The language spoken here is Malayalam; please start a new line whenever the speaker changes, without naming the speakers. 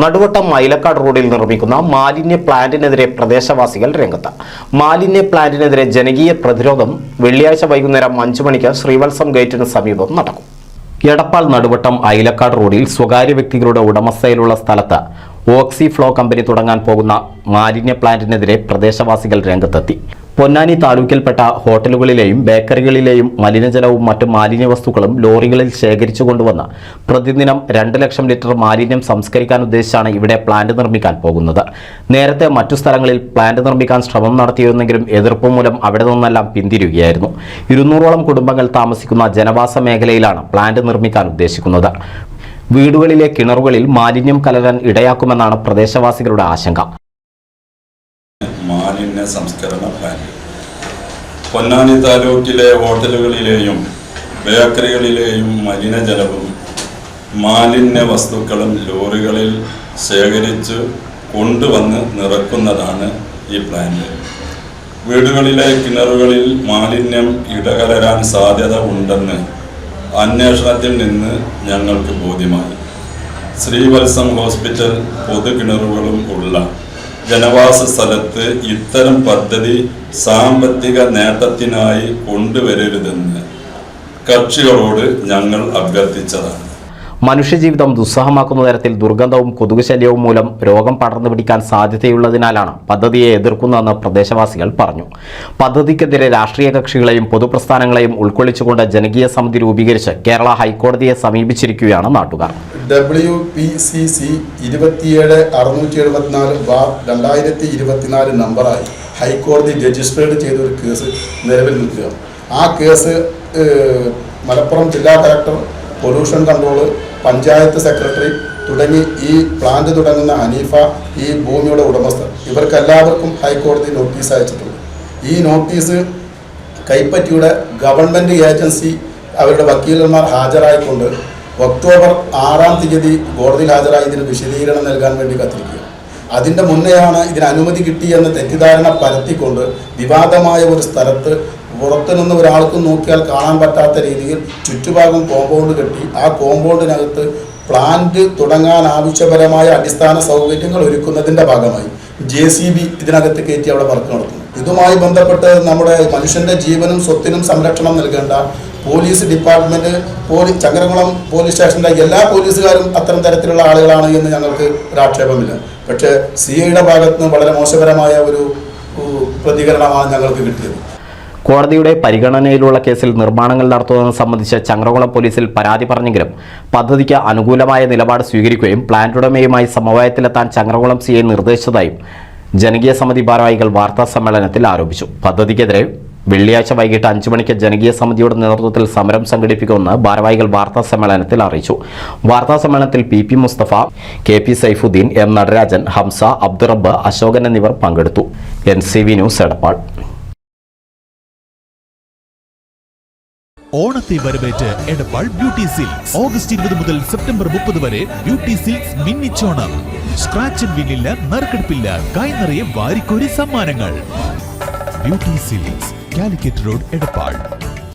നടുവട്ടം മൈലക്കാട് റോഡിൽ നിർമ്മിക്കുന്ന മാലിന്യ പ്ലാന്റിനെതിരെ പ്രദേശവാസികൾ രംഗത്ത്. മാലിന്യ പ്ലാന്റിനെതിരെ ജനകീയ പ്രതിരോധം വെള്ളിയാഴ്ച വൈകുന്നേരം 5 മണിക്ക് ശ്രീവത്സം ഗേറ്റിന് സമീപം നടക്കും. എടപ്പാൾ നടുവട്ടം ഐലക്കാട് റോഡിൽ സ്വകാര്യ വ്യക്തികളുടെ ഉടമസ്ഥയിലുള്ള സ്ഥലത്ത് ഓക്സി ഫ്ലോ കമ്പനി തുടങ്ങാൻ പോകുന്ന മാലിന്യ പ്ലാന്റിനെതിരെ പ്രദേശവാസികൾ രംഗത്തെത്തി. പൊന്നാനി താലൂക്കിൽപ്പെട്ട ഹോട്ടലുകളിലെയും ബേക്കറികളിലെയും മലിനജലവും മറ്റു മാലിന്യ വസ്തുക്കളും ലോറികളിൽ ശേഖരിച്ചു കൊണ്ടുവന്ന് പ്രതിദിനം 2 ലക്ഷം ലിറ്റർ മാലിന്യം സംസ്കരിക്കാൻ ഉദ്ദേശിച്ചാണ് ഇവിടെ പ്ലാന്റ് നിർമ്മിക്കാൻ പോകുന്നത്. നേരത്തെ മറ്റു സ്ഥലങ്ങളിൽ പ്ലാന്റ് നിർമ്മിക്കാൻ ശ്രമം നടത്തിയിരുന്നെങ്കിലും എതിർപ്പ് മൂലം അവിടെ നിന്നെല്ലാം പിന്തിരിയുകയായിരുന്നു. 200ഓളം കുടുംബങ്ങൾ താമസിക്കുന്ന ജനവാസ മേഖലയിലാണ് പ്ലാന്റ് നിർമ്മിക്കാൻ ഉദ്ദേശിക്കുന്നത്. വീടുകളിലെ കിണറുകളിൽ മാലിന്യം കലരാൻ ഇടയാക്കുമെന്നാണ് പ്രദേശവാസികളുടെ ആശങ്ക.
മാലിന്യ സംസ്കരണ പ്ലാന്റ് പൊന്നാനി താലൂക്കിലെ ഹോട്ടലുകളിലെയും ബേക്കറികളിലെയും മലിനജലവും മാലിന്യ വസ്തുക്കളും ലോറികളിൽ ശേഖരിച്ച് കൊണ്ടുവന്ന് നിറക്കുന്നതാണ് ഈ പ്ലാന്റ്. വീടുകളിലെ കിണറുകളിൽ മാലിന്യം ഇടകലരാൻ സാധ്യത ഉണ്ടെന്ന് അന്വേഷണത്തിൽ നിന്ന് ഞങ്ങൾക്ക് ബോധ്യമായി. ശ്രീവത്സം ഹോസ്പിറ്റൽ പൊതുകിണറുകളും ഉള്ള ജനവാസ സ്ഥലത്ത് ഇത്തരം പദ്ധതി സാമ്പത്തിക നേട്ടത്തിനായി കൊണ്ടുവരരുതെന്ന് കക്ഷികളോട് ഞങ്ങൾ അഭ്യർത്ഥിച്ചതാണ്.
മനുഷ്യജീവിതം ദുസ്സഹമാക്കുന്ന തരത്തിൽ ദുർഗന്ധവും കൊതുക് ശല്യവും മൂലം രോഗം പടർന്നു പിടിക്കാൻ സാധ്യതയുള്ളതിനാലാണ് പദ്ധതിയെ എതിർക്കുന്നതെന്ന് പ്രദേശവാസികൾ പറഞ്ഞു. പദ്ധതിക്കെതിരെ രാഷ്ട്രീയ കക്ഷികളെയും പൊതുപ്രസ്ഥാനങ്ങളെയും ഉൾക്കൊള്ളിച്ചുകൊണ്ട് ജനകീയ സമിതി രൂപീകരിച്ച് കേരള ഹൈക്കോടതിയെ സമീപിച്ചിരിക്കുകയാണ് നാട്ടുകാർ.
WPCC 27-674/2024 നമ്പറായി ഹൈക്കോടതി രജിസ്റ്റേർഡ് ചെയ്ത ഒരു കേസ് നിലവിൽ നിൽക്കുക. ആ കേസ് മലപ്പുറം ജില്ലാ collector, pollution control, panchayat secretary തുടങ്ങി ഈ പ്ലാന്റ് തുടങ്ങുന്ന ഹനീഫ, ഈ ഭൂമിയുടെ ഉടമസ്ഥർ, ഇവർക്കെല്ലാവർക്കും ഹൈക്കോടതി നോട്ടീസ് അയച്ചിട്ടുണ്ട്. ഈ നോട്ടീസ് കൈപ്പറ്റിയുടെ ഗവൺമെൻറ് ഏജൻസി അവരുടെ വക്കീലന്മാർ ഹാജരായിക്കൊണ്ട് ഒക്ടോബർ 6-ാം തീയതി കോടതിയിൽ ഹാജരായി ഇതിന് വിശദീകരണം നൽകാൻ വേണ്ടി കത്തിരിക്കുക. അതിൻ്റെ മുന്നെയാണ് ഇതിന് അനുമതി കിട്ടിയെന്ന് തെറ്റിദ്ധാരണ പരത്തിക്കൊണ്ട് വിവാദമായ ഒരു സ്ഥലത്ത് പുറത്തുനിന്ന് ഒരാൾക്കും നോക്കിയാൽ കാണാൻ പറ്റാത്ത രീതിയിൽ ചുറ്റുഭാഗം കോമ്പൗണ്ട് കെട്ടി ആ കോമ്പൗണ്ടിനകത്ത് പ്ലാന്റ് തുടങ്ങാൻ ആവശ്യപരമായ അടിസ്ഥാന സൗകര്യങ്ങൾ ഒരുക്കുന്നതിൻ്റെ ഭാഗമായി JCB ഇതിനകത്ത് കയറ്റി അവിടെ വർക്ക് നടത്തുന്നു. ഇതുമായി ബന്ധപ്പെട്ട് നമ്മുടെ മനുഷ്യൻ്റെ ജീവനും സ്വത്തിനും സംരക്ഷണം നൽകേണ്ട പോലീസ് ഡിപ്പാർട്ട്മെൻറ്റ്, ചങ്ങരകുളം പോലീസ് സ്റ്റേഷൻ്റെ എല്ലാ പോലീസുകാരും അത്തരം തരത്തിലുള്ള ആളുകളാണ് എന്ന് ഞങ്ങൾക്ക് ഒരാക്ഷേപമില്ല. പക്ഷേ CIയുടെ ഭാഗത്ത് നിന്ന് വളരെ മോശപരമായ ഒരു പ്രതികരണമാണ് ഞങ്ങൾക്ക് കിട്ടിയത്.
കോടതിയുടെ പരിഗണനയിലുള്ള കേസിൽ നിർമ്മാണങ്ങൾ നടത്തുന്നതിന് സംബന്ധിച്ച് ചങ്ങരകുളം പോലീസിൽ പരാതി പറഞ്ഞെങ്കിലും പദ്ധതിക്ക് അനുകൂലമായ നിലപാട് സ്വീകരിക്കുകയും പ്ലാന്റ് ഉടമയുമായി സമവായത്തിലെത്താൻ ചങ്ങരകുളം CI നിർദ്ദേശിച്ചതായും ജനകീയ സമിതി ഭാരവാഹികൾ വാർത്താ സമ്മേളനത്തിൽ ആരോപിച്ചു. പദ്ധതിക്കെതിരെ വെള്ളിയാഴ്ച വൈകിട്ട് 5 മണിക്ക് ജനകീയ സമിതിയുടെ നേതൃത്വത്തിൽ സമരം സംഘടിപ്പിക്കുമെന്ന് ഭാരവാഹികൾ വാർത്താ സമ്മേളനത്തിൽ അറിയിച്ചു. വാർത്താ സമ്മേളനത്തിൽ PP Mustafa, KP Saifuddin, M Natarajan, Hamza, Abdurabb, Ashokan എന്നിവർ പങ്കെടുത്തു. NCV news Edappal.
ഓണത്തെ വരവേറ്റ് എടപ്പാൾ ബ്യൂട്ടി സിൽക്സ്. ഓഗസ്റ്റ് 20 മുതൽ സെപ്റ്റംബർ 30 വരെ ബ്യൂട്ടി സിൽക്സ് മിന്നിച്ചോണം. സ്ക്രാച്ച് ആൻഡ് വിന്നില്ല, നറുക്കെടുപ്പില്ല, കൈ നിറയെ വാരിക്കോരി സമ്മാനങ്ങൾ. Beauty silks, Calicut road, Edappal.